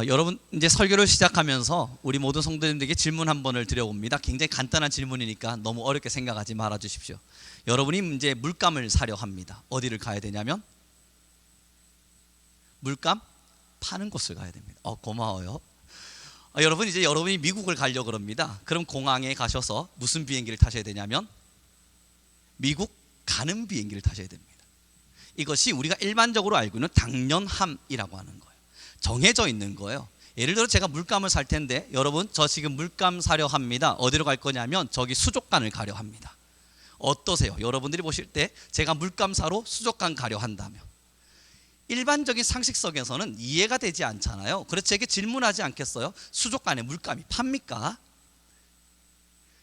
여러분 이제 설교를 시작하면서 우리 모든 성도님들에게 질문 한 번을 드려봅니다. 굉장히 간단한 질문이니까 너무 어렵게 생각하지 말아 주십시오. 여러분이 이제 물감을 사려 합니다. 어디를 가야 되냐면 물감 파는 곳을 가야 됩니다. 고마워요. 여러분 이제 여러분이 미국을 가려고 그럽니다. 그럼 공항에 가셔서 무슨 비행기를 타셔야 되냐면 미국 가는 비행기를 타셔야 됩니다. 이것이 우리가 일반적으로 알고 있는 당연함이라고 하는 거예요. 정해져 있는 거예요. 예를 들어 제가 물감을 살 텐데 여러분 저 지금 물감 사려 합니다. 어디로 갈 거냐면 저기 수족관을 가려 합니다. 어떠세요? 여러분들이 보실 때 제가 물감 사러 수족관 가려 한다면 일반적인 상식성에서는 이해가 되지 않잖아요. 그래서 제게 질문하지 않겠어요? 수족관에 물감이 팝니까?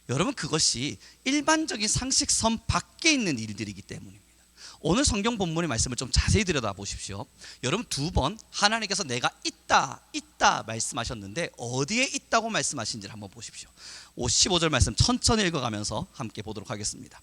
여러분 그것이 일반적인 상식선 밖에 있는 일들이기 때문입니다. 오늘 성경 본문의 말씀을 좀 자세히 들여다보십시오. 여러분 두 번 하나님께서 내가 있다 말씀하셨는데 어디에 있다고 말씀하신지를 한번 보십시오. 15절 말씀 천천히 읽어가면서 함께 보도록 하겠습니다.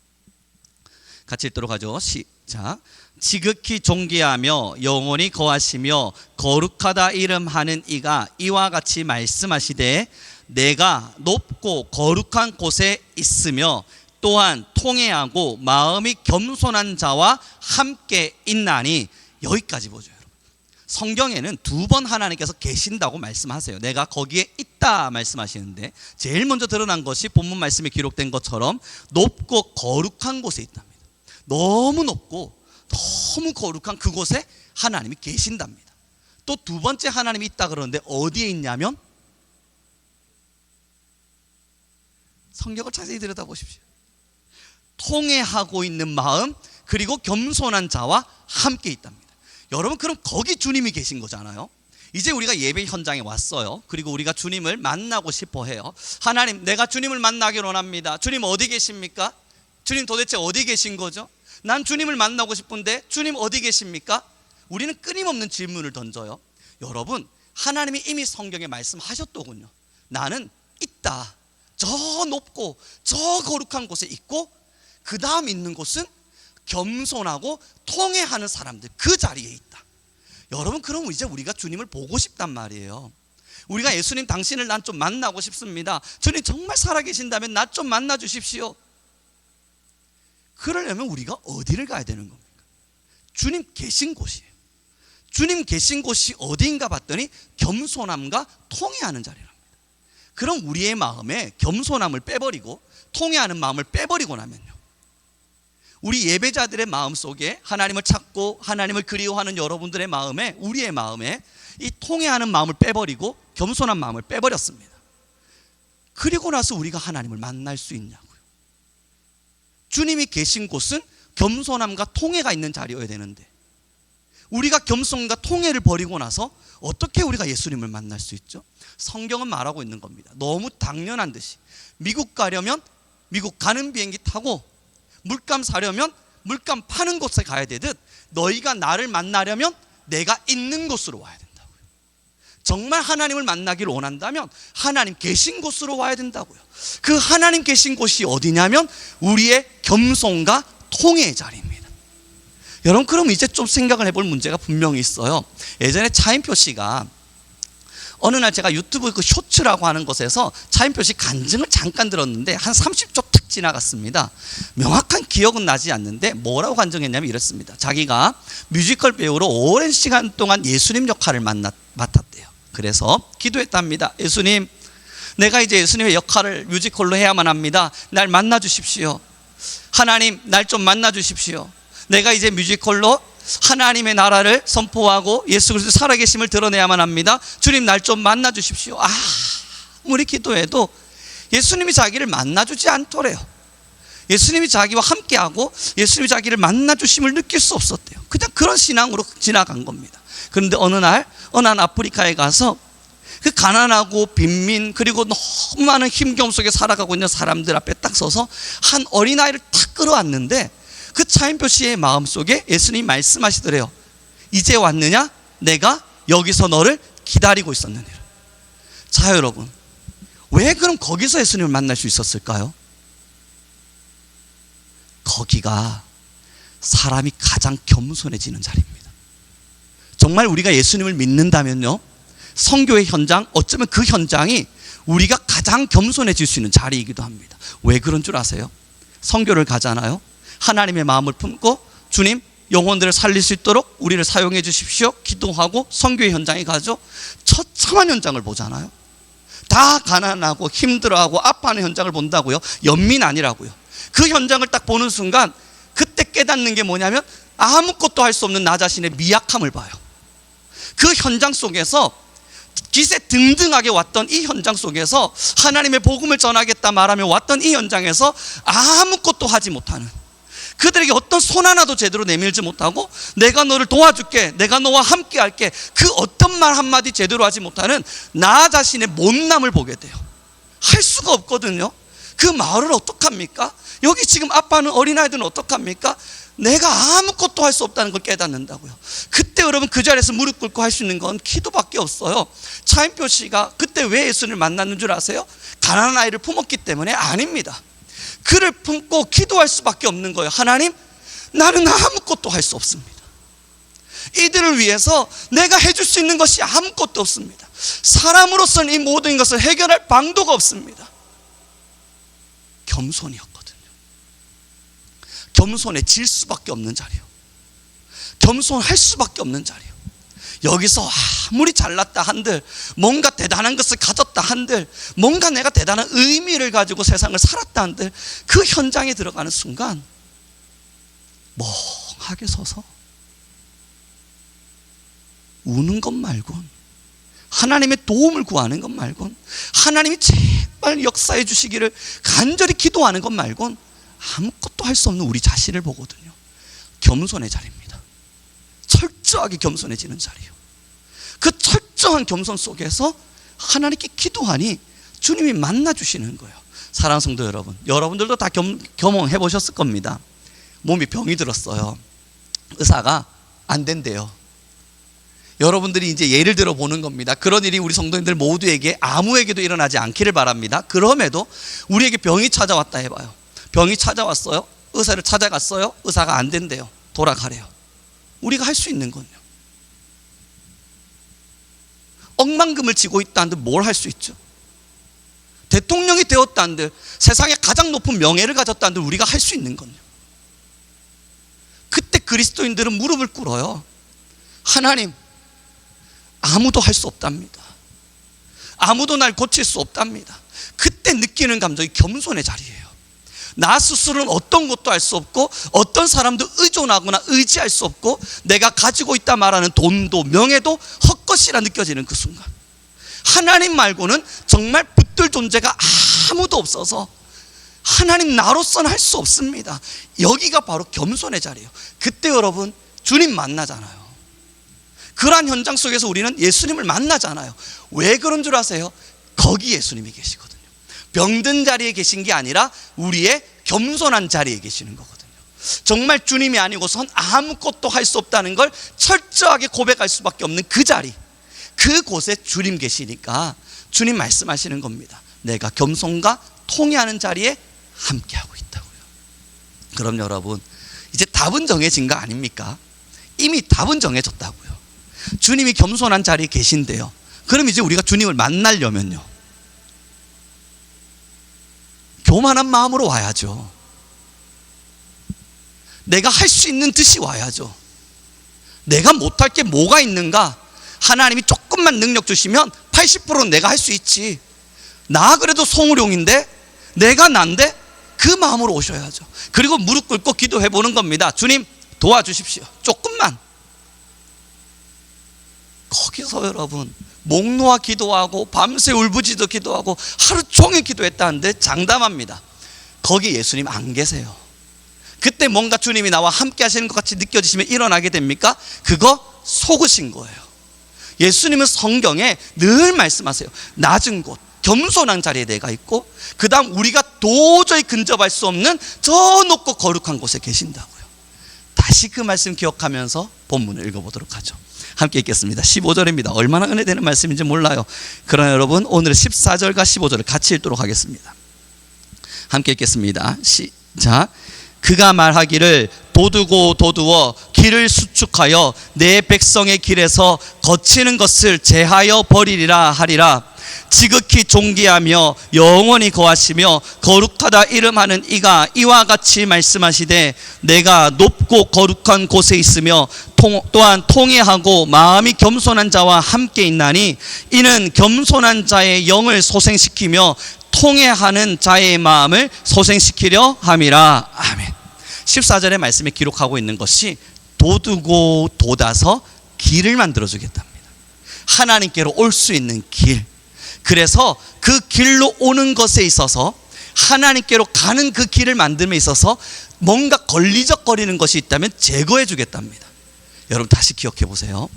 같이 읽도록 하죠. 시작. 지극히 존귀하며 영원히 거하시며 거룩하다 이름하는 이가 이와 같이 말씀하시되 내가 높고 거룩한 곳에 있으며 또한 통회하고 마음이 겸손한 자와 함께 있나니. 여기까지 보죠. 여러분 성경에는 두 번 하나님께서 계신다고 말씀하세요. 내가 거기에 있다 말씀하시는데 제일 먼저 드러난 것이 본문 말씀에 기록된 것처럼 높고 거룩한 곳에 있답니다. 너무 높고 너무 거룩한 그곳에 하나님이 계신답니다. 또 두 번째 하나님이 있다 그러는데 어디에 있냐면 성경을 자세히 들여다보십시오. 통회하고 있는 마음 그리고 겸손한 자와 함께 있답니다. 여러분 그럼 거기 주님이 계신 거잖아요. 이제 우리가 예배 현장에 왔어요. 그리고 우리가 주님을 만나고 싶어 해요. 하나님 내가 주님을 만나길 원합니다. 주님 어디 계십니까? 주님 도대체 어디 계신 거죠? 난 주님을 만나고 싶은데 주님 어디 계십니까? 우리는 끊임없는 질문을 던져요. 여러분 하나님이 이미 성경에 말씀하셨더군요. 나는 있다. 저 높고 저 거룩한 곳에 있고 그 다음 있는 곳은 겸손하고 통회하는 사람들 그 자리에 있다. 여러분 그럼 이제 우리가 주님을 보고 싶단 말이에요. 우리가 예수님 당신을 난 좀 만나고 싶습니다. 주님 정말 살아계신다면 나 좀 만나 주십시오. 그러려면 우리가 어디를 가야 되는 겁니까? 주님 계신 곳이에요. 주님 계신 곳이 어디인가 봤더니 겸손함과 통회하는 자리랍니다. 그럼 우리의 마음에 겸손함을 빼버리고 통회하는 마음을 빼버리고 나면요, 우리 예배자들의 마음 속에 하나님을 찾고 하나님을 그리워하는 여러분들의 마음에, 우리의 마음에 이 통회하는 마음을 빼버리고 겸손한 마음을 빼버렸습니다. 그리고 나서 우리가 하나님을 만날 수 있냐고요. 주님이 계신 곳은 겸손함과 통회가 있는 자리여야 되는데 우리가 겸손과 통회를 버리고 나서 어떻게 우리가 예수님을 만날 수 있죠? 성경은 말하고 있는 겁니다. 너무 당연한 듯이 미국 가려면 미국 가는 비행기 타고 물감 사려면 물감 파는 곳에 가야 되듯 너희가 나를 만나려면 내가 있는 곳으로 와야 된다고요. 정말 하나님을 만나기를 원한다면 하나님 계신 곳으로 와야 된다고요. 그 하나님 계신 곳이 어디냐면 우리의 겸손과 통회의 자리입니다. 여러분 그럼 이제 좀 생각을 해볼 문제가 분명히 있어요. 예전에 차인표 씨가 어느 날 제가 유튜브 그 쇼츠라고 하는 곳에서 차인표 씨 간증을 잠깐 들었는데 한 30초 탁 지나갔습니다. 명확한 기억은 나지 않는데 뭐라고 간증했냐면 이렇습니다. 자기가 뮤지컬 배우로 오랜 시간 동안 예수님 역할을 맡았대요. 그래서 기도했답니다. 예수님, 내가 이제 예수님의 역할을 뮤지컬로 해야만 합니다. 날 만나 주십시오. 하나님, 날 좀 만나 주십시오. 내가 이제 뮤지컬로 하나님의 나라를 선포하고 예수 그리스도 살아계심을 드러내야만 합니다. 주님 날 좀 만나 주십시오. 아무리 기도해도 예수님이 자기를 만나주지 않더래요. 예수님이 자기와 함께하고 예수님이 자기를 만나주심을 느낄 수 없었대요. 그냥 그런 신앙으로 지나간 겁니다. 그런데 어느 날 아프리카에 가서 그 가난하고 빈민 그리고 너무 많은 힘겨움 속에 살아가고 있는 사람들 앞에 딱 서서 한 어린아이를 탁 끌어안는데 그 차인표 씨의 마음속에 예수님이 말씀하시더래요. 이제 왔느냐? 내가 여기서 너를 기다리고 있었느니라. 자 여러분, 왜 그럼 거기서 예수님을 만날 수 있었을까요? 거기가 사람이 가장 겸손해지는 자리입니다. 정말 우리가 예수님을 믿는다면요, 선교의 현장, 어쩌면 그 현장이 우리가 가장 겸손해질 수 있는 자리이기도 합니다. 왜 그런 줄 아세요? 선교를 가잖아요. 하나님의 마음을 품고 주님 영혼들을 살릴 수 있도록 우리를 사용해 주십시오 기도하고 선교의 현장에 가죠. 처참한 현장을 보잖아요. 다 가난하고 힘들어하고 아파하는 현장을 본다고요. 연민 아니라고요. 그 현장을 딱 보는 순간 그때 깨닫는 게 뭐냐면 아무것도 할 수 없는 나 자신의 미약함을 봐요. 그 현장 속에서 기세 등등하게 왔던 이 현장 속에서 하나님의 복음을 전하겠다 말하며 왔던 이 현장에서 아무것도 하지 못하는, 그들에게 어떤 손 하나도 제대로 내밀지 못하고 내가 너를 도와줄게, 내가 너와 함께 할게, 그 어떤 말 한마디 제대로 하지 못하는 나 자신의 못남을 보게 돼요. 할 수가 없거든요. 그 마을을 어떡합니까? 여기 지금 아빠는 어린아이들은 어떡합니까? 내가 아무것도 할 수 없다는 걸 깨닫는다고요. 그때 여러분 그 자리에서 무릎 꿇고 할 수 있는 건 기도밖에 없어요. 차인표 씨가 그때 왜 예수님을 만났는 줄 아세요? 가난한 아이를 품었기 때문에? 아닙니다. 그를 품고 기도할 수밖에 없는 거예요. 하나님, 나는 아무것도 할 수 없습니다. 이들을 위해서 내가 해줄 수 있는 것이 아무것도 없습니다. 사람으로서는 이 모든 것을 해결할 방도가 없습니다. 겸손이었거든요. 겸손해질 수밖에 없는 자리요. 겸손할 수밖에 없는 자리요. 여기서 아무리 잘났다 한들, 뭔가 대단한 것을 가졌다 한들, 뭔가 내가 대단한 의미를 가지고 세상을 살았다 한들, 그 현장에 들어가는 순간 멍하게 서서 우는 것 말곤, 하나님의 도움을 구하는 것 말곤, 하나님이 제발 역사해 주시기를 간절히 기도하는 것 말곤 아무것도 할 수 없는 우리 자신을 보거든요. 겸손의 자리입니다. 철저하게 겸손해지는 자리요. 그 철저한 겸손 속에서 하나님께 기도하니 주님이 만나주시는 거예요. 사랑하는 성도 여러분, 여러분들도 다 경험해 보셨을 겁니다. 몸이 병이 들었어요. 의사가 안 된대요. 여러분들이 이제 예를 들어 보는 겁니다. 그런 일이 우리 성도님들 모두에게 아무에게도 일어나지 않기를 바랍니다. 그럼에도 우리에게 병이 찾아왔다 해봐요. 병이 찾아왔어요. 의사를 찾아갔어요. 의사가 안 된대요. 돌아가래요. 우리가 할 수 있는 건요, 억만금을 지고 있다 한들 뭘 할 수 있죠? 대통령이 되었다 한들, 세상에 가장 높은 명예를 가졌다 한들 우리가 할 수 있는 건요, 그때 그리스도인들은 무릎을 꿇어요. 하나님, 아무도 할 수 없답니다. 아무도 날 고칠 수 없답니다. 그때 느끼는 감정이 겸손의 자리예요. 나 스스로는 어떤 것도 할 수 없고 어떤 사람도 의존하거나 의지할 수 없고 내가 가지고 있다 말하는 돈도 명예도 헛것이라 느껴지는 그 순간, 하나님 말고는 정말 붙들 존재가 아무도 없어서 하나님 나로서는 할 수 없습니다. 여기가 바로 겸손의 자리예요. 그때 여러분 주님 만나잖아요. 그러한 현장 속에서 우리는 예수님을 만나잖아요. 왜 그런 줄 아세요? 거기 예수님이 계시거든요. 병든 자리에 계신 게 아니라 우리의 겸손한 자리에 계시는 거거든요. 정말 주님이 아니고선 아무것도 할 수 없다는 걸 철저하게 고백할 수밖에 없는 그 자리, 그곳에 주님 계시니까 주님 말씀하시는 겁니다. 내가 겸손과 통회하는 자리에 함께하고 있다고요. 그럼 여러분, 이제 답은 정해진 거 아닙니까? 이미 답은 정해졌다고요. 주님이 겸손한 자리에 계신데요, 그럼 이제 우리가 주님을 만나려면요, 교만한 마음으로 와야죠. 내가 할 수 있는 듯이 와야죠. 내가 못할 게 뭐가 있는가? 하나님이 조금만 능력 주시면 80%는 내가 할 수 있지. 나 그래도 성우룡인데, 내가 난데, 그 마음으로 오셔야죠. 그리고 무릎 꿇고 기도해 보는 겁니다. 주님 도와주십시오. 조금만. 거기서 여러분 목 놓아 기도하고 밤새 울부짖어 기도하고 하루 종일 기도했다는데 장담합니다, 거기 예수님 안 계세요. 그때 뭔가 주님이 나와 함께 하시는 것 같이 느껴지시면 일어나게 됩니까? 그거 속으신 거예요. 예수님은 성경에 늘 말씀하세요. 낮은 곳, 겸손한 자리에 내가 있고, 그 다음 우리가 도저히 근접할 수 없는 저 높고 거룩한 곳에 계신다고요. 다시 그 말씀 기억하면서 본문을 읽어보도록 하죠. 함께 읽겠습니다. 15절입니다. 얼마나 은혜되는 말씀인지 몰라요. 그러나 여러분, 오늘은 14절과 15절을 같이 읽도록 하겠습니다. 함께 읽겠습니다. 시작. 그가 말하기를 도두고 도두어 길을 수축하여 내 백성의 길에서 거치는 것을 제하여 버리리라 하리라. 지극히 존귀하며 영원히 거하시며 거룩하다 이름하는 이가 이와 같이 말씀하시되 내가 높고 거룩한 곳에 있으며 또한 통회하고 마음이 겸손한 자와 함께 있나니 이는 겸손한 자의 영을 소생시키며 통회하는 자의 마음을 소생시키려 함이라. 아멘. 14절의 말씀에 기록하고 있는 것이 도두고 돋아서 길을 만들어주겠답니다. 하나님께로 올 수 있는 길. 그래서 그 길로 오는 것에 있어서, 하나님께로 가는 그 길을 만듦에 있어서 뭔가 걸리적거리는 것이 있다면 제거해 주겠답니다. 여러분 다시 기억해 보세요.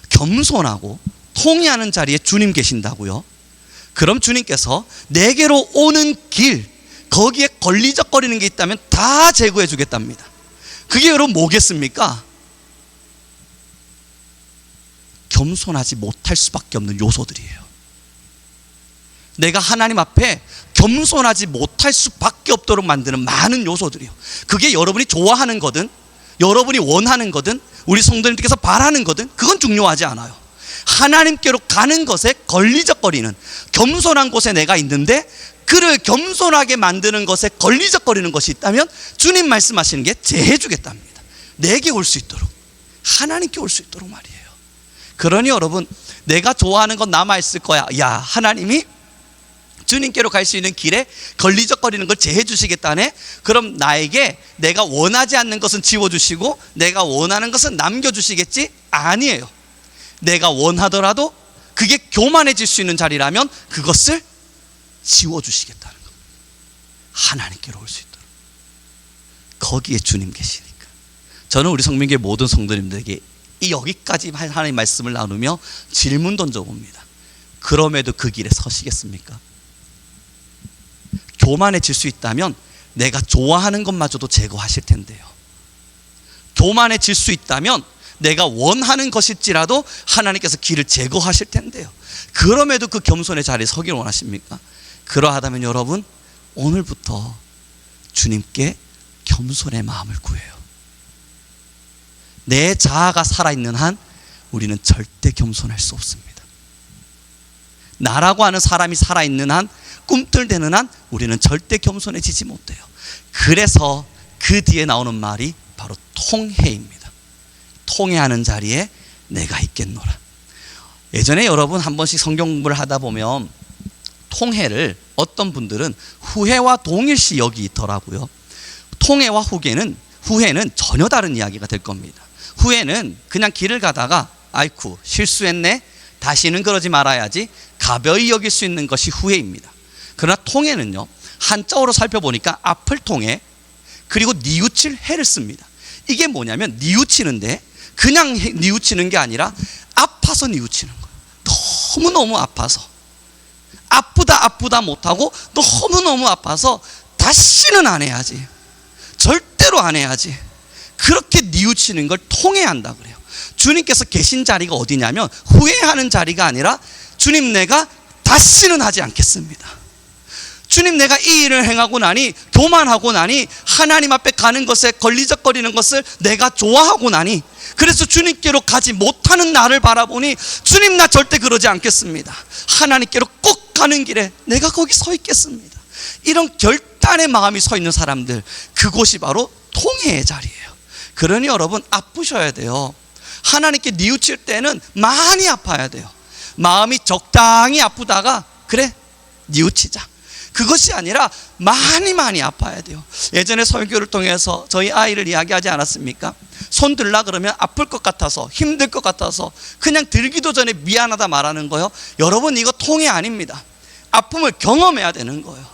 겸손하고 통회하는 자리에 주님 계신다고요? 그럼 주님께서 내게로 오는 길, 거기에 걸리적거리는 게 있다면 다 제거해 주겠답니다. 그게 여러분 뭐겠습니까? 겸손하지 못할 수밖에 없는 요소들이에요. 내가 하나님 앞에 겸손하지 못할 수밖에 없도록 만드는 많은 요소들이요. 그게 여러분이 좋아하는 거든, 여러분이 원하는 거든, 우리 성도님께서 바라는 거든, 그건 중요하지 않아요. 하나님께로 가는 것에 걸리적거리는, 겸손한 곳에 내가 있는데 그를 겸손하게 만드는 것에 걸리적거리는 것이 있다면 주님 말씀하시는 게 제해 주겠답니다. 내게 올 수 있도록, 하나님께 올 수 있도록 말이에요. 그러니 여러분, 내가 좋아하는 건 남아있을 거야. 야, 하나님이 주님께로 갈 수 있는 길에 걸리적거리는 걸 제해 주시겠다네. 그럼 나에게 내가 원하지 않는 것은 지워주시고 내가 원하는 것은 남겨주시겠지? 아니에요. 내가 원하더라도 그게 교만해질 수 있는 자리라면 그것을 지워주시겠다는 겁니다. 하나님께로 올 수 있도록. 거기에 주님 계시니까. 저는 우리 성민교회 모든 성도님들에게 이 여기까지 하나님의 말씀을 나누며 질문 던져봅니다. 그럼에도 그 길에 서시겠습니까? 교만해질 수 있다면 내가 좋아하는 것마저도 제거하실 텐데요. 교만해질 수 있다면 내가 원하는 것일지라도 하나님께서 길을 제거하실 텐데요. 그럼에도 그 겸손의 자리에 서기를 원하십니까? 그러하다면 여러분, 오늘부터 주님께 겸손의 마음을 구해요. 내 자아가 살아있는 한 우리는 절대 겸손할 수 없습니다. 나라고 하는 사람이 살아있는 한, 꿈틀대는 한 우리는 절대 겸손해지지 못해요. 그래서 그 뒤에 나오는 말이 바로 통회입니다. 통회하는 자리에 내가 있겠노라. 예전에 여러분 한 번씩 성경 공부를 하다 보면 통회를 어떤 분들은 후회와 동일시 여기더라고요. 통회와 후회는 전혀 다른 이야기가 될 겁니다. 후회는 그냥 길을 가다가 아이쿠 실수했네, 다시는 그러지 말아야지, 가벼이 여길 수 있는 것이 후회입니다. 그러나 통회는요, 한자어로 살펴보니까 앞을 통해 그리고 뉘우칠 해를 씁니다. 이게 뭐냐면 뉘우치는데 그냥 뉘우치는 게 아니라 아파서 뉘우치는 거예요. 너무너무 아파서, 아프다 못하고 너무너무 아파서 다시는 안 해야지, 절대로 안 해야지, 그렇게 뉘우치는 걸 통회한다 그래요. 주님께서 계신 자리가 어디냐면 후회하는 자리가 아니라 주님, 내가 다시는 하지 않겠습니다. 주님, 내가 이 일을 행하고 나니, 교만하고 나니, 하나님 앞에 가는 것에 걸리적거리는 것을 내가 좋아하고 나니, 그래서 주님께로 가지 못하는 나를 바라보니 주님, 나 절대 그러지 않겠습니다. 하나님께로 꼭 가는 길에 내가 거기 서 있겠습니다. 이런 결단의 마음이 서 있는 사람들, 그곳이 바로 통회의 자리예요. 그러니 여러분, 아프셔야 돼요. 하나님께 뉘우칠 때는 많이 아파야 돼요. 마음이 적당히 아프다가 그래 뉘우치자, 그것이 아니라 많이 아파야 돼요. 예전에 설교를 통해서 저희 아이를 이야기하지 않았습니까? 손 들라 그러면 아플 것 같아서, 힘들 것 같아서 그냥 들기도 전에 미안하다 말하는 거요. 여러분, 이거 통회 아닙니다. 아픔을 경험해야 되는 거예요.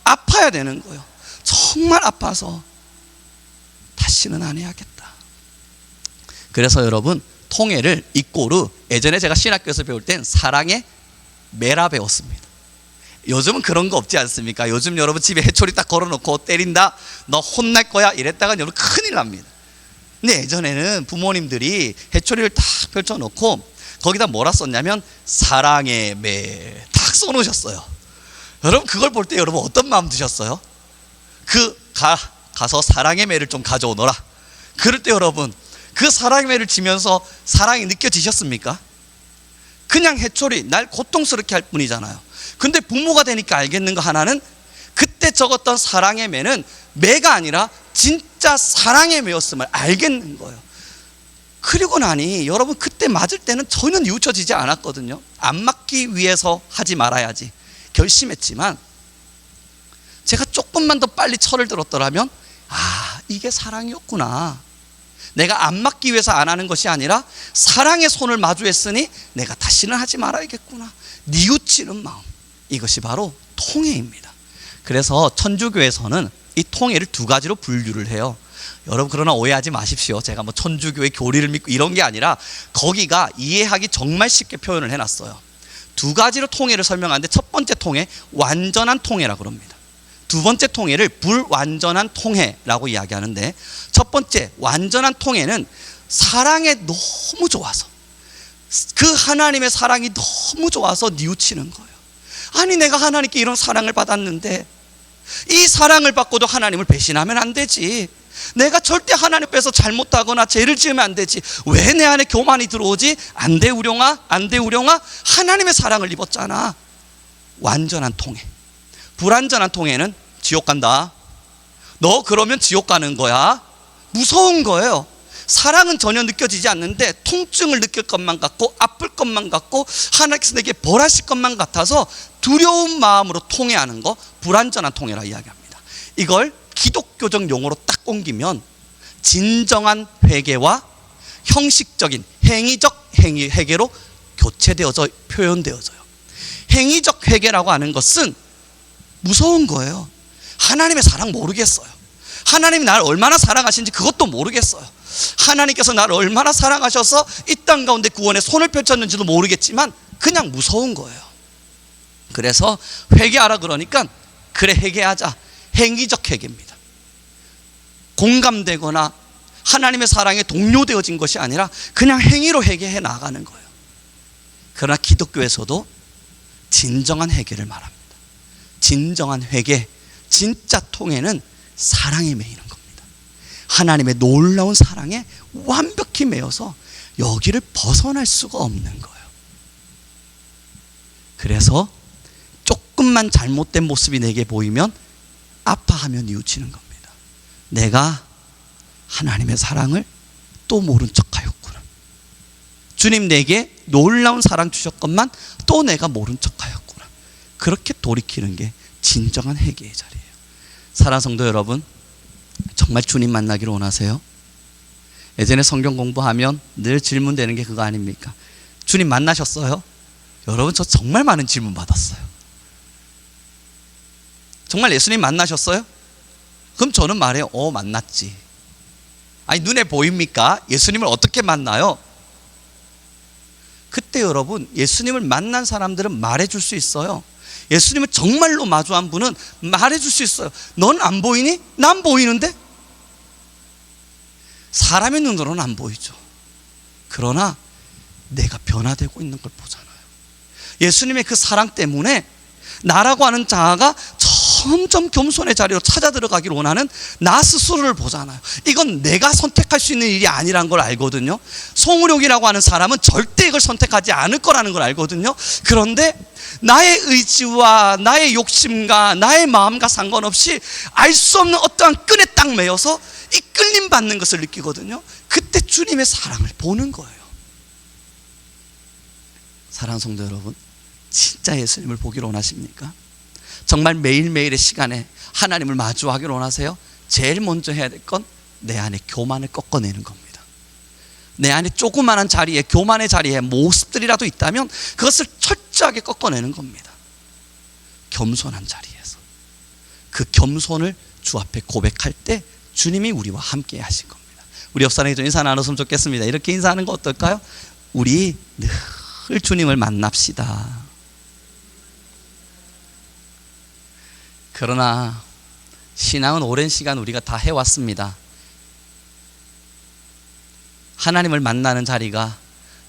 아파야 되는 거예요. 정말 아파서 다시는 안 해야겠다. 그래서 여러분, 통회를 이꼬르, 예전에 제가 신학교에서 배울 땐 사랑의 매라 배웠습니다. 요즘은 그런 거 없지 않습니까? 요즘 여러분 집에 해초리 딱 걸어놓고 때린다, 너 혼날 거야 이랬다가 여러분 큰일 납니다. 근데 예전에는 부모님들이 해초리를 딱 펼쳐놓고 거기다 뭐라 썼냐면 사랑의 매 딱 써놓으셨어요. 여러분, 그걸 볼 때 여러분 어떤 마음 드셨어요? 가서 사랑의 매를 좀 가져오너라. 그럴 때 여러분, 그 사랑의 매를 지면서 사랑이 느껴지셨습니까? 그냥 해초리 날 고통스럽게 할 뿐이잖아요. 근데 부모가 되니까 알겠는 거 하나는, 그때 적었던 사랑의 매는 매가 아니라 진짜 사랑의 매였음을 알겠는 거예요. 그리고 나니 여러분, 그때 맞을 때는 전혀 뉘우쳐지지 않았거든요. 안 맞기 위해서 하지 말아야지 결심했지만, 제가 조금만 더 빨리 철을 들었더라면, 아, 이게 사랑이었구나. 내가 안 맞기 위해서 안 하는 것이 아니라 사랑의 손을 마주했으니 내가 다시는 하지 말아야겠구나. 뉘우치는 마음, 이것이 바로 통회입니다. 그래서 천주교에서는 이 통회를 두 가지로 분류를 해요. 여러분, 그러나 오해하지 마십시오. 제가 뭐 천주교의 교리를 믿고 이런 게 아니라, 거기가 이해하기 정말 쉽게 표현을 해놨어요. 두 가지로 통회를 설명하는데, 첫 번째 통회, 완전한 통회라고 그럽니다. 두 번째 통회를 불완전한 통회라고 이야기하는데, 첫 번째 완전한 통회는 사랑에 너무 좋아서, 그 하나님의 사랑이 너무 좋아서 뉘우치는 거예요. 아니, 내가 하나님께 이런 사랑을 받았는데 이 사랑을 받고도 하나님을 배신하면 안 되지. 내가 절대 하나님 앞에서 잘못하거나 죄를 지으면 안 되지. 왜 내 안에 교만이 들어오지? 안 돼 우룡아, 안 돼 우룡아. 하나님의 사랑을 입었잖아. 완전한 통회. 불완전한 통회는 지옥 간다. 너 그러면 지옥 가는 거야. 무서운 거예요. 사랑은 전혀 느껴지지 않는데 통증을 느낄 것만 같고, 아플 것만 같고, 하나님께서 내게 벌하실 것만 같아서 두려운 마음으로 통회하는 거, 불완전한 통회라 이야기합니다. 이걸 기독교적 용어로 딱 옮기면 진정한 회개와 형식적인 행위적 회개로 교체되어져 표현되어져요. 행위적 회개라고 하는 것은 무서운 거예요. 하나님의 사랑 모르겠어요. 하나님이 나를 얼마나 사랑하시는지 그것도 모르겠어요. 하나님께서 나를 얼마나 사랑하셔서 이 땅 가운데 구원에 손을 펼쳤는지도 모르겠지만 그냥 무서운 거예요. 그래서 회개하라 그러니까, 그래 회개하자. 행위적 회개입니다. 공감되거나 하나님의 사랑에 동료되어진 것이 아니라 그냥 행위로 회개해 나가는 거예요. 그러나 기독교에서도 진정한 회개를 말합니다. 진정한 회개, 진짜 통회는 사랑에 매이는 겁니다. 하나님의 놀라운 사랑에 완벽히 매여서 여기를 벗어날 수가 없는 거예요. 그래서 조금만 잘못된 모습이 내게 보이면 아파하며 뉘우치는 겁니다. 내가 하나님의 사랑을 또 모른 척하였구나. 주님 내게 놀라운 사랑 주셨건만 또 내가 모른 척하였구나. 그렇게 돌이키는 게 진정한 회개의 자리예요. 사랑하는 성도 여러분, 정말 주님 만나기를 원하세요? 예전에 성경 공부하면 늘 질문되는 게 그거 아닙니까? 주님 만나셨어요? 여러분, 저 정말 많은 질문 받았어요. 정말 예수님 만나셨어요? 그럼 저는 말해요. 만났지. 아니, 눈에 보입니까? 예수님을 어떻게 만나요? 그때 여러분, 예수님을 만난 사람들은 말해줄 수 있어요. 예수님을 정말로 마주한 분은 말해줄 수 있어요. 넌 안 보이니? 난 보이는데? 사람의 눈으로는 안 보이죠. 그러나 내가 변화되고 있는 걸 보잖아요. 예수님의 그 사랑 때문에 나라고 하는 자아가 점점 겸손의 자리로 찾아 들어가기를 원하는 나 스스로를 보잖아요. 이건 내가 선택할 수 있는 일이 아니라는 걸 알거든요. 송우룡이라고 하는 사람은 절대 이걸 선택하지 않을 거라는 걸 알거든요. 그런데 나의 의지와 나의 욕심과 나의 마음과 상관없이 알 수 없는 어떠한 끈에 딱 매여서 이 끌림 받는 것을 느끼거든요. 그때 주님의 사랑을 보는 거예요. 사랑하는 성도 여러분, 진짜 예수님을 보기를 원하십니까? 정말 매일매일의 시간에 하나님을 마주하기를 원하세요? 제일 먼저 해야 될 건 내 안에 교만을 꺾어내는 겁니다. 내 안에 조그마한 자리에, 교만의 자리에 모습들이라도 있다면 그것을 철저하게 꺾어내는 겁니다. 겸손한 자리에서 그 겸손을 주 앞에 고백할 때 주님이 우리와 함께 하실 겁니다. 우리 옆 사람에게 좀 인사 나눴으면 좋겠습니다. 이렇게 인사하는 거 어떨까요? 우리 늘 주님을 만납시다. 그러나 신앙은 오랜 시간 우리가 다 해왔습니다. 하나님을 만나는 자리가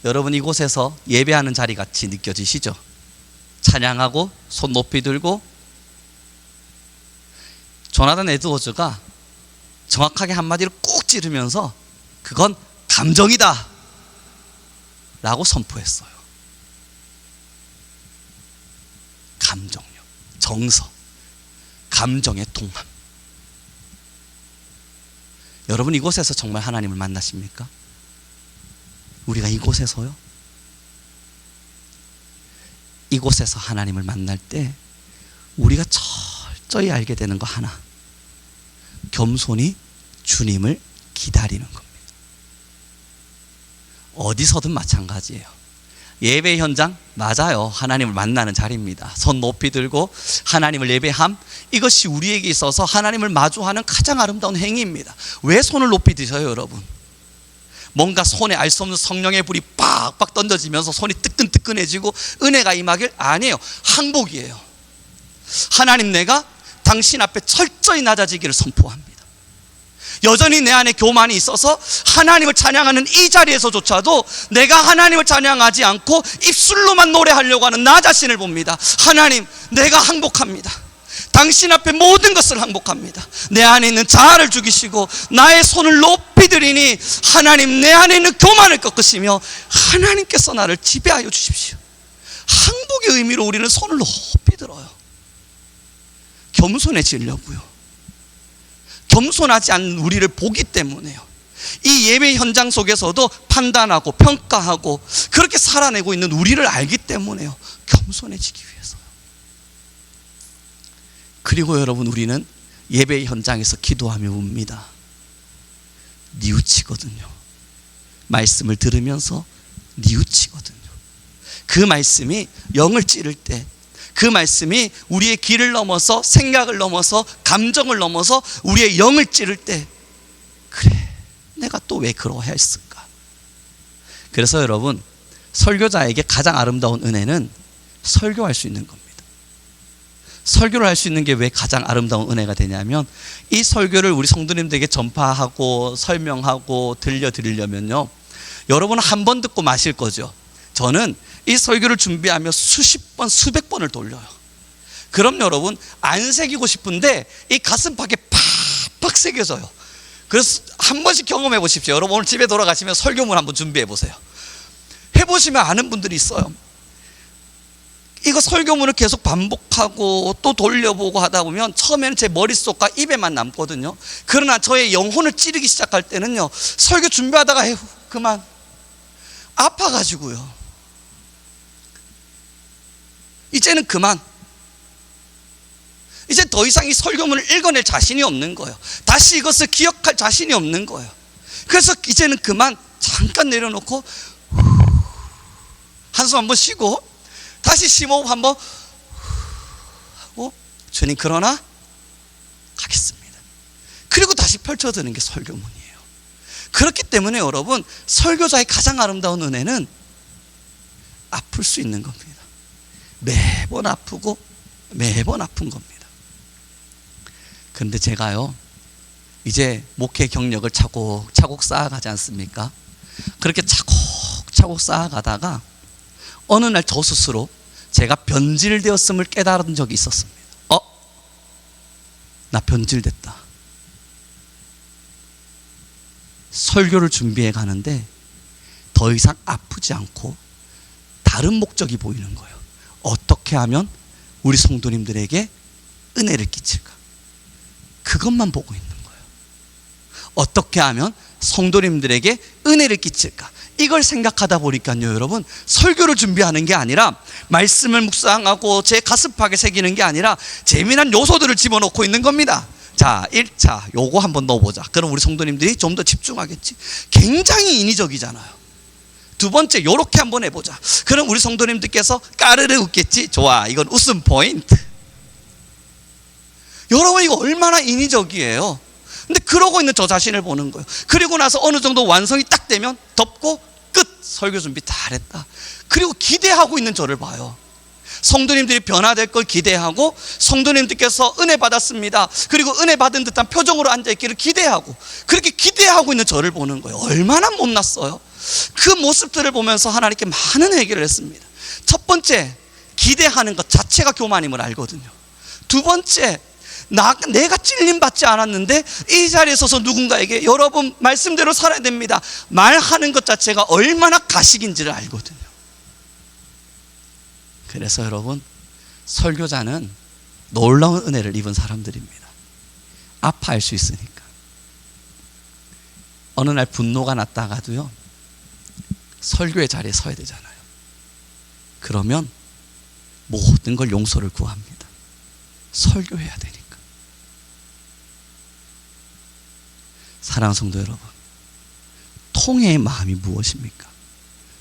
여러분 이곳에서 예배하는 자리 같이 느껴지시죠? 찬양하고 손 높이 들고. 조나단 에드워즈가 정확하게 한마디로 꾹 찌르면서 그건 감정이다 라고 선포했어요. 감정요, 정서, 감정의 통합. 여러분, 이곳에서 정말 하나님을 만나십니까? 우리가 이곳에서요? 이곳에서 하나님을 만날 때 우리가 철저히 알게 되는 거 하나, 겸손히 주님을 기다리는 겁니다. 어디서든 마찬가지예요. 예배 현장, 맞아요. 하나님을 만나는 자리입니다. 손 높이 들고 하나님을 예배함, 이것이 우리에게 있어서 하나님을 마주하는 가장 아름다운 행위입니다. 왜 손을 높이 드셔요, 여러분? 뭔가 손에 알 수 없는 성령의 불이 빡빡 던져지면서 손이 뜨끈뜨끈해지고 은혜가 임하길? 아니에요. 항복이에요. 하나님, 내가 당신 앞에 철저히 낮아지기를 선포합니다. 여전히 내 안에 교만이 있어서 하나님을 찬양하는 이 자리에서조차도 내가 하나님을 찬양하지 않고 입술로만 노래하려고 하는 나 자신을 봅니다. 하나님, 내가 항복합니다. 당신 앞에 모든 것을 항복합니다. 내 안에 있는 자아를 죽이시고 나의 손을 높이 들이니 하나님, 내 안에 있는 교만을 꺾으시며 하나님께서 나를 지배하여 주십시오. 항복의 의미로 우리는 손을 높이 들어요. 겸손해지려고요. 겸손하지 않는 우리를 보기 때문에요. 이 예배 현장 속에서도 판단하고 평가하고 그렇게 살아내고 있는 우리를 알기 때문에요. 겸손해지기 위해서요. 그리고 여러분, 우리는 예배 현장에서 기도하며 웁니다. 뉘우치거든요. 말씀을 들으면서 뉘우치거든요. 그 말씀이 영을 찌를 때, 그 말씀이 우리의 길을 넘어서 생각을 넘어서 감정을 넘어서 우리의 영을 찌를 때, 그래, 내가 또 왜 그러해야 했을까? 그래서 여러분, 설교자에게 가장 아름다운 은혜는 설교할 수 있는 겁니다. 설교를 할 수 있는 게 왜 가장 아름다운 은혜가 되냐면, 이 설교를 우리 성도님들에게 전파하고 설명하고 들려드리려면요, 여러분은 한 번 듣고 마실 거죠. 저는 이 설교를 준비하며 수십 번, 수백 번을 돌려요. 그럼 여러분, 안 새기고 싶은데 이 가슴팍에 팍팍 새겨져요. 그래서 한 번씩 경험해 보십시오. 여러분, 오늘 집에 돌아가시면 설교문 한번 준비해 보세요. 해보시면 아는 분들이 있어요. 이거 설교문을 계속 반복하고 또 돌려보고 하다 보면 처음에는 제 머릿속과 입에만 남거든요. 그러나 저의 영혼을 찌르기 시작할 때는요, 설교 준비하다가 에휴, 그만, 아파가지고요, 이제는 그만, 이제 더 이상 이 설교문을 읽어낼 자신이 없는 거예요. 다시 이것을 기억할 자신이 없는 거예요. 그래서 이제는 그만, 잠깐 내려놓고 한숨 한번 쉬고 다시 심호흡 한번 하고, 주님, 그러나 가겠습니다. 그리고 다시 펼쳐드는 게 설교문이에요. 그렇기 때문에 여러분, 설교자의 가장 아름다운 은혜는 아플 수 있는 겁니다. 매번 아프고 매번 아픈 겁니다. 그런데 제가요, 이제 목회 경력을 차곡차곡 쌓아가지 않습니까? 그렇게 차곡차곡 쌓아가다가 어느 날 저 스스로 제가 변질되었음을 깨달은 적이 있었습니다. 나 변질됐다. 설교를 준비해 가는데 더 이상 아프지 않고 다른 목적이 보이는 거예요. 어떻게 하면 우리 성도님들에게 은혜를 끼칠까? 그것만 보고 있는 거예요. 어떻게 하면 성도님들에게 은혜를 끼칠까? 이걸 생각하다 보니까요, 여러분, 설교를 준비하는 게 아니라, 말씀을 묵상하고 제 가슴팍에 새기는 게 아니라 재미난 요소들을 집어넣고 있는 겁니다. 자, 1차 요거 한번 넣어보자. 그럼 우리 성도님들이 좀 더 집중하겠지. 굉장히 인위적이잖아요. 두 번째, 요렇게 한번 해보자. 그럼 우리 성도님들께서 까르르 웃겠지. 좋아, 이건 웃음 포인트. 여러분, 이거 얼마나 인위적이에요. 근데 그러고 있는 저 자신을 보는 거예요. 그리고 나서 어느 정도 완성이 딱 되면 덮고 끝, 설교 준비 잘했다. 그리고 기대하고 있는 저를 봐요. 성도님들이 변화될 걸 기대하고, 성도님들께서 은혜 받았습니다, 그리고 은혜 받은 듯한 표정으로 앉아있기를 기대하고, 그렇게 기대하고 있는 저를 보는 거예요. 얼마나 못났어요. 그 모습들을 보면서 하나님께 많은 회개를 했습니다. 첫 번째, 기대하는 것 자체가 교만임을 알거든요. 두 번째, 내가 찔림 받지 않았는데 이 자리에 서서 누군가에게 여러분 말씀대로 살아야 됩니다 말하는 것 자체가 얼마나 가식인지를 알거든요. 그래서 여러분, 설교자는 놀라운 은혜를 입은 사람들입니다. 아파할 수 있으니까. 어느 날 분노가 났다가도요, 설교의 자리에 서야 되잖아요. 그러면 모든 걸 용서를 구합니다. 설교해야 되니까. 사랑하는 성도 여러분, 통회의 마음이 무엇입니까?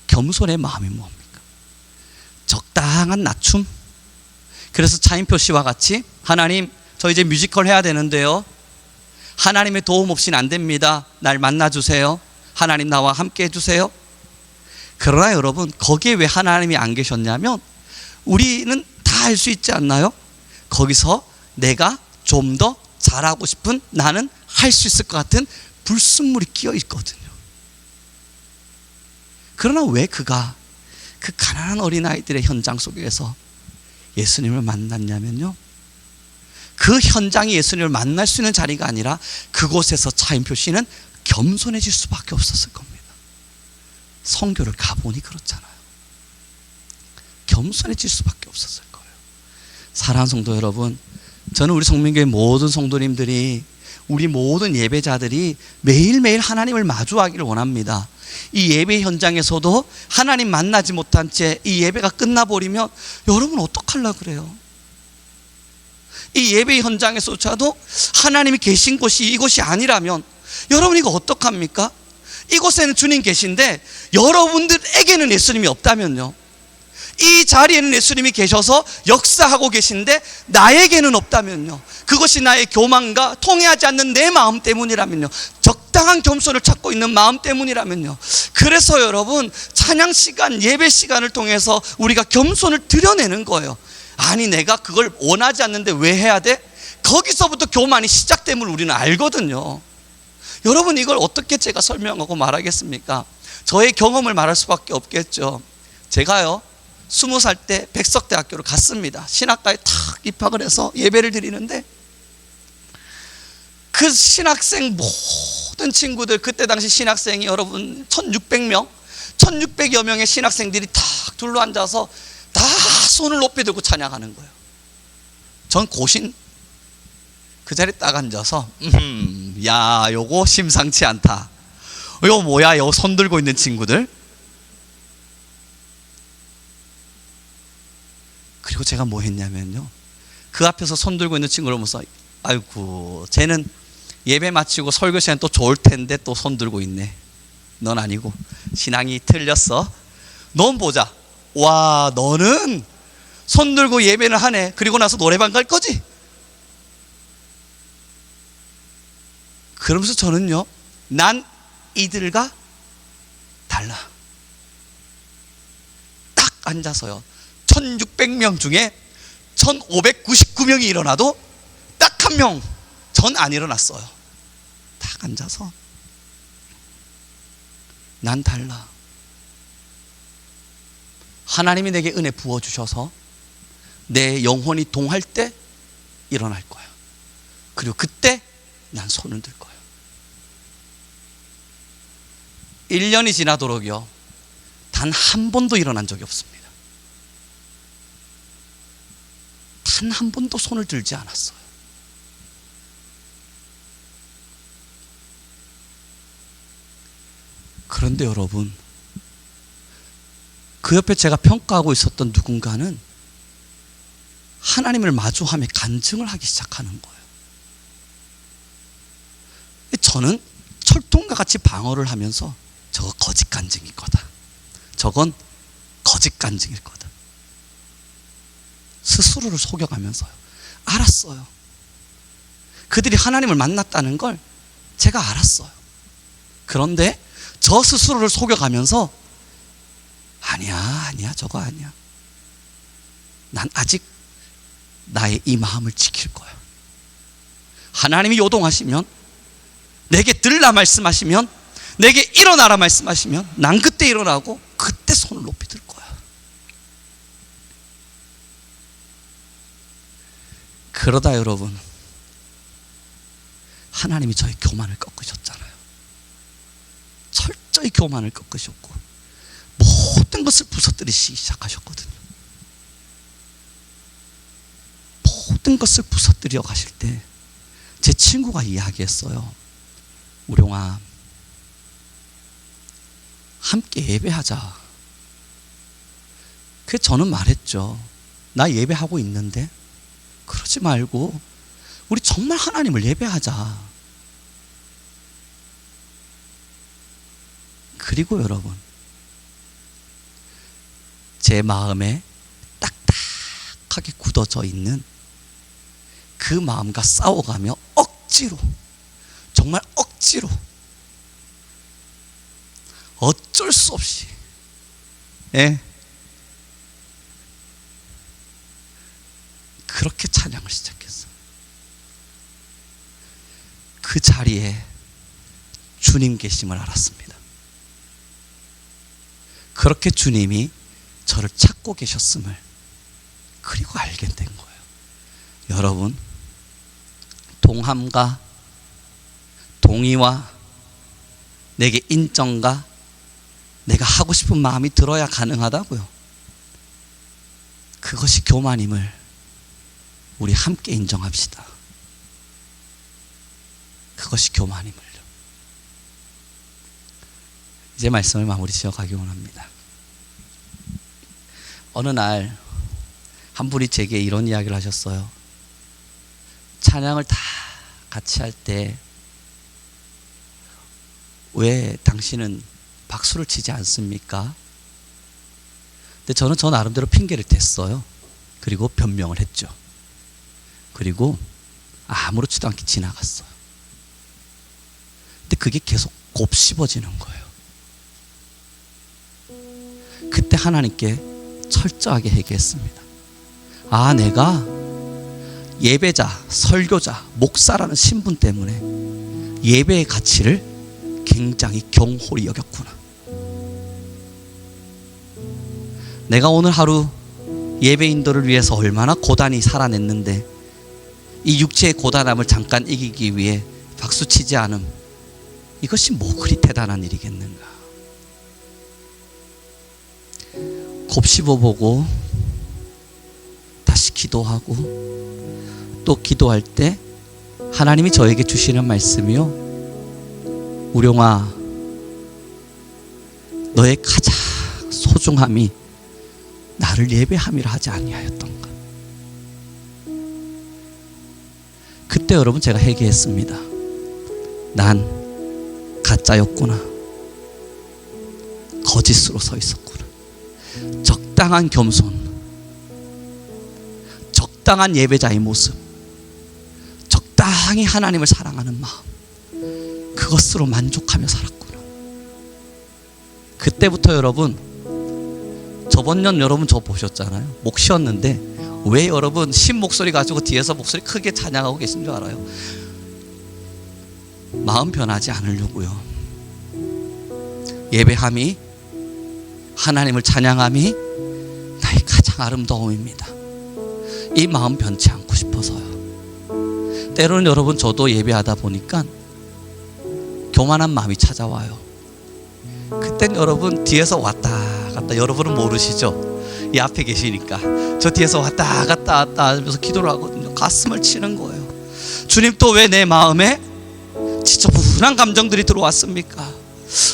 겸손의 마음이 뭡니까? 적당한 낮춤. 그래서 차인표 씨와 같이 하나님, 저 이제 뮤지컬 해야 되는데요, 하나님의 도움 없이는 안 됩니다. 날 만나주세요. 하나님 나와 함께 해주세요. 그러나 여러분, 거기에 왜 하나님이 안 계셨냐면 우리는 다 할 수 있지 않나요? 거기서 내가 좀 더 잘하고 싶은, 나는 할 수 있을 것 같은 불순물이 끼어 있거든요. 그러나 왜 그가 그 가난한 어린아이들의 현장 속에서 예수님을 만났냐면요, 그 현장이 예수님을 만날 수 있는 자리가 아니라 그곳에서 차인표 씨는 겸손해질 수밖에 없었을 겁니다. 선교를 가보니 그렇잖아요. 겸손해질 수밖에 없었을 거예요. 사랑하는 성도 여러분, 저는 우리 성민교회 모든 성도님들이, 우리 모든 예배자들이 매일매일 하나님을 마주하기를 원합니다. 이 예배 현장에서도 하나님 만나지 못한 채 이 예배가 끝나버리면 여러분 어떡하려고 그래요? 이 예배 현장에서조차도 하나님이 계신 곳이 이곳이 아니라면 여러분 이거 어떡합니까? 이곳에는 주님 계신데 여러분들에게는 예수님이 없다면요, 이 자리에는 예수님이 계셔서 역사하고 계신데 나에게는 없다면요, 그것이 나의 교만과 통해하지 않는 내 마음 때문이라면요, 적당한 겸손을 찾고 있는 마음 때문이라면요. 그래서 여러분, 찬양 시간, 예배 시간을 통해서 우리가 겸손을 드러내는 거예요. 아니 내가 그걸 원하지 않는데 왜 해야 돼? 거기서부터 교만이 시작됨을 우리는 알거든요. 여러분, 이걸 어떻게 제가 설명하고 말하겠습니까? 저의 경험을 말할 수밖에 없겠죠. 제가요 20살 때 백석대학교를 갔습니다. 신학과에 탁 입학을 해서 예배를 드리는데 그 신학생 모든 친구들, 그때 당시 신학생이 여러분 1600명 1600여 명의 신학생들이 탁 둘러앉아서 다 손을 높이 들고 찬양하는 거예요. 전 고신 그 자리에 딱 앉아서 야 요거 심상치 않다, 요거 뭐야, 요거 손 들고 있는 친구들. 그리고 제가 뭐 했냐면요, 그 앞에서 손 들고 있는 친구를 보면서 아이고 쟤는 예배 마치고 설교 시간 또 좋을 텐데 또 손 들고 있네. 넌 아니고 신앙이 틀렸어. 넌 보자. 와 너는 손 들고 예배를 하네. 그리고 나서 노래방 갈 거지? 그러면서 저는요, 난 이들과 달라. 딱 앉아서요, 1600명 중에 1599명이 일어나도 딱 한 명, 전 안 일어났어요. 딱 앉아서 난 달라. 하나님이 내게 은혜 부어주셔서 내 영혼이 동할 때 일어날 거야. 그리고 그때 난 손을 들 거야. 1년이 지나도록요, 단 한 번도 일어난 적이 없습니다. 단 한 번도 손을 들지 않았어요. 그런데 여러분, 그 옆에 제가 평가하고 있었던 누군가는 하나님을 마주하며 간증을 하기 시작하는 거예요. 저는 철통과 같이 방어를 하면서 저거 거짓 간증일 거다, 저건 거짓 간증일 거다, 스스로를 속여가면서요. 알았어요. 그들이 하나님을 만났다는 걸 제가 알았어요. 그런데 저 스스로를 속여가면서 아니야 저거 아니야, 난 아직 나의 이 마음을 지킬 거야. 하나님이 요동하시면, 내게 들라 말씀하시면, 내게 일어나라 말씀하시면 난 그때 일어나고 그때 손을 높이 들 거야. 그러다 여러분, 하나님이 저의 교만을 꺾으셨잖아요. 철저히 교만을 꺾으셨고 모든 것을 부서뜨리시기 시작하셨거든요. 모든 것을 부서뜨려 가실 때 제 친구가 이야기했어요. 우룡아, 함께 예배하자. 그래서 저는 말했죠. 나 예배하고 있는데 그러지 말고 우리 정말 하나님을 예배하자. 그리고 여러분, 제 마음에 딱딱하게 굳어져 있는 그 마음과 싸워가며 억지로, 정말 억지로, 어쩔 수 없이, 그렇게 찬양을 시작했어요. 그 자리에 주님 계심을 알았습니다. 그렇게 주님이 저를 찾고 계셨음을 그리고 알게 된 거예요. 여러분, 동함과 동의와 내게 인정과 내가 하고 싶은 마음이 들어야 가능하다고요. 그것이 교만임을 우리 함께 인정합시다. 그것이 교만임을요. 이제 말씀을 마무리 지어가기 원합니다. 어느 날 한 분이 제게 이런 이야기를 하셨어요. 찬양을 다 같이 할 때 왜 당신은 박수를 치지 않습니까? 근데 저는 저 나름대로 핑계를 댔어요. 그리고 변명을 했죠. 그리고 아무렇지도 않게 지나갔어요. 근데 그게 계속 곱씹어지는 거예요. 그때 하나님께 철저하게 회개했습니다. 아, 내가 예배자, 설교자, 목사라는 신분 때문에 예배의 가치를 굉장히 경홀히 여겼구나. 내가 오늘 하루 예배인들을 위해서 얼마나 고단히 살아냈는데 이 육체의 고단함을 잠깐 이기기 위해 박수치지 않음, 이것이 뭐 그리 대단한 일이겠는가. 곱씹어보고 다시 기도하고 또 기도할 때 하나님이 저에게 주시는 말씀이요, 우룡아, 너의 가장 소중함이 나를 예배함이라 하지 아니하였던가. 그때 여러분 제가 회개했습니다. 난 가짜였구나. 거짓으로 서 있었구나. 적당한 겸손, 적당한 예배자의 모습, 적당히 하나님을 사랑하는 마음, 그것으로 만족하며 살았구나. 그때부터 여러분, 저번 년 여러분 저 보셨잖아요. 목 쉬었는데 왜 여러분 신 목소리 가지고 뒤에서 목소리 크게 찬양하고 계신 줄 알아요? 마음 변하지 않으려고요. 예배함이, 하나님을 찬양함이 나의 가장 아름다움입니다. 이 마음 변치 않고 싶어서요. 때로는 여러분 저도 예배하다 보니까 교만한 마음이 찾아와요. 그땐 여러분 뒤에서 왔다 갔다, 여러분은 모르시죠? 이 앞에 계시니까 저 뒤에서 왔다 갔다 하면서 기도를 하거든요. 가슴을 치는 거예요. 주님, 또 왜 내 마음에 지저분한 감정들이 들어왔습니까?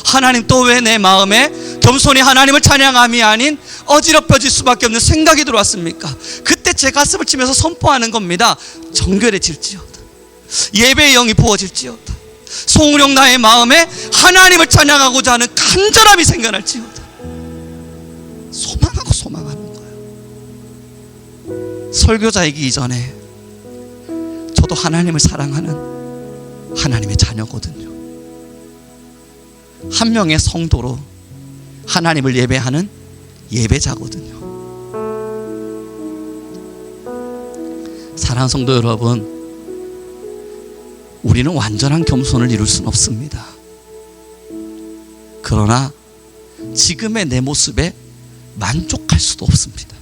하나님, 또 왜 내 마음에 겸손히 하나님을 찬양함이 아닌 어지럽혀질 수밖에 없는 생각이 들어왔습니까? 그때 제 가슴을 치면서 선포하는 겁니다. 정결해질지어다, 예배의 영이 부어질지어다, 송우령 나의 마음에 하나님을 찬양하고자 하는 간절함이 생겨날지어다. 소망하고 소망하는 거예요. 설교자이기 이전에 저도 하나님을 사랑하는 하나님의 자녀거든요. 한 명의 성도로 하나님을 예배하는 예배자거든요. 사랑하는 성도 여러분, 우리는 완전한 겸손을 이룰 수는 없습니다. 그러나 지금의 내 모습에 만족할 수도 없습니다.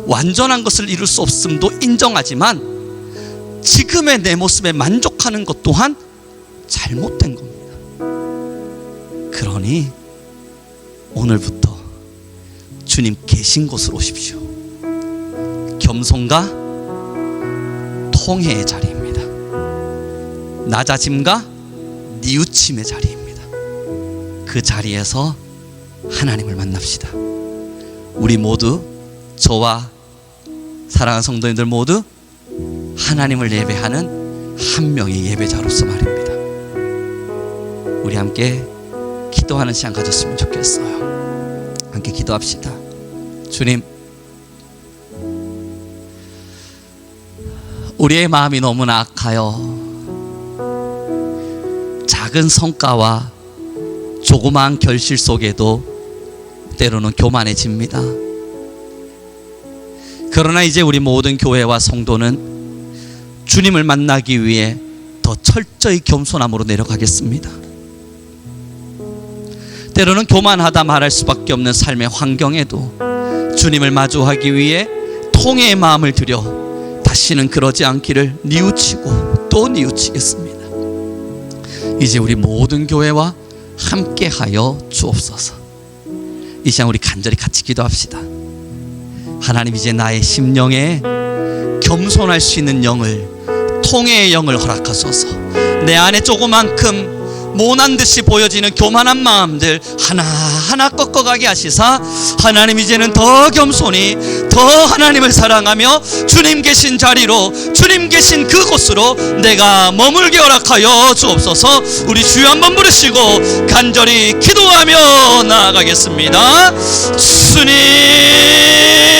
완전한 것을 이룰 수 없음도 인정하지만 지금의 내 모습에 만족하는 것 또한 잘못된 겁니다. 그러니 오늘부터 주님 계신 곳으로 오십시오. 겸손과 통회의 자리입니다. 낮아짐과 뉘우침의 자리입니다. 그 자리에서 하나님을 만납시다. 우리 모두, 저와 사랑하는 성도님들 모두 하나님을 예배하는 한 명의 예배자로서 말입니다. 우리 함께 기도하는 시간 가졌으면 좋겠어요. 함께 기도합시다. 주님, 우리의 마음이 너무나 악하여 작은 성과와 조그마한 결실 속에도 때로는 교만해집니다. 그러나 이제 우리 모든 교회와 성도는 주님을 만나기 위해 더 철저히 겸손함으로 내려가겠습니다. 때로는 교만하다 말할 수밖에 없는 삶의 환경에도 주님을 마주하기 위해 통회의 마음을 들여 다시는 그러지 않기를 뉘우치고 또 뉘우치겠습니다. 이제 우리 모든 교회와 함께하여 주옵소서. 이 시간 우리 간절히 같이 기도합시다. 하나님, 이제 나의 심령에 겸손할 수 있는 영을, 통회의 영을 허락하소서. 내 안에 조그만큼 모난 듯이 보여지는 교만한 마음들 하나하나 꺾어가게 하시사, 하나님 이제는 더 겸손히, 더 하나님을 사랑하며 주님 계신 자리로, 주님 계신 그곳으로 내가 머물게 허락하여 주옵소서. 우리 주여 한번 부르시고 간절히 기도하며 나아가겠습니다. 주님.